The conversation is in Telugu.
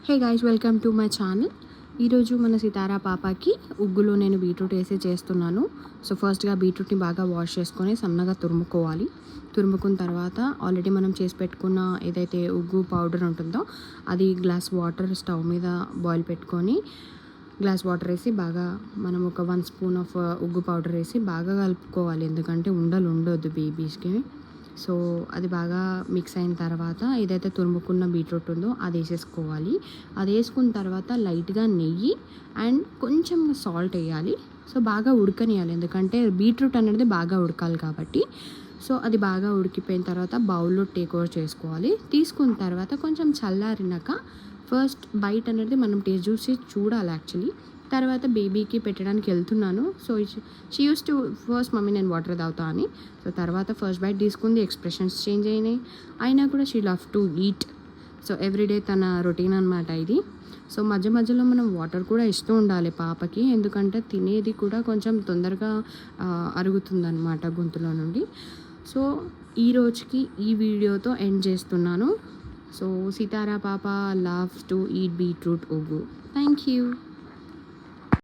Hey guys, welcome to my channel. ఈరోజు మన సితారా పాపకి ఉగ్గులో నేను బీట్రూట్ వేసి చేస్తున్నాను. సో ఫస్ట్గా బీట్రూట్ని బాగా వాష్ చేసుకొని సన్నగా తురుముకోవాలి. తురుముకున్న తర్వాత ఆల్రెడీ మనం చేసి పెట్టుకున్న ఏదైతే ఉగ్గు పౌడర్ ఉంటుందో అది గ్లాస్ వాటర్ స్టవ్ మీద బాయిల్ పెట్టుకొని గ్లాస్ వాటర్ వేసి బాగా మనం ఒక 1 స్పూన్ ఆఫ్ ఉగ్గు పౌడర్ వేసి బాగా కలుపుకోవాలి. ఎందుకంటే ఉండలు ఉండొద్దు బేబీస్కి. సో అది బాగా మిక్స్ అయిన తర్వాత ఏదైతే తురుముకున్న బీట్రూట్ ఉందో అది వేసేసుకోవాలి. అది వేసుకున్న తర్వాత లైట్గా నెయ్యి అండ్ కొంచెం సాల్ట్ వేయాలి. సో బాగా ఉడకనియాలి, ఎందుకంటే బీట్రూట్ అనేది బాగా ఉడకాలి కాబట్టి. సో అది బాగా ఉడికిపోయిన తర్వాత బౌల్లో టేక్ ఓవర్ చేసుకోవాలి. తీసుకున్న తర్వాత కొంచెం చల్లారినాక ఫస్ట్ బైట్ అనేది మనం టేస్ట్ చూసి చూడాలి యాక్చువల్లీ. తర్వాత బేబీకి పెట్టడానికి వెళ్తున్నాను. So she use to first mummy నేను వాటర్ తాగుతా అని. సో తర్వాత ఫస్ట్ బైట్ తీసుకుంది, ఎక్స్ప్రెషన్స్ చేంజ్ అయినాయి. అయినా కూడా she love to eat. So everyday తన రొటీన్ అనమాట ఇది. సో మధ్య మధ్యలో మనం వాటర్ కూడా ఇస్తూ ఉండాలి పాపకి, ఎందుకంటే తినేది కూడా కొంచెం తొందరగా అరుగుతుందన్నమాట గొంతులో నుండి. సో ఈ రోజుకి ఈ వీడియోతో ఎండ్ చేస్తున్నాను. సో సితారా పాప లవ్స్ టు ఈట్ బీట్రూట్ ఉగ్గు. Thank you.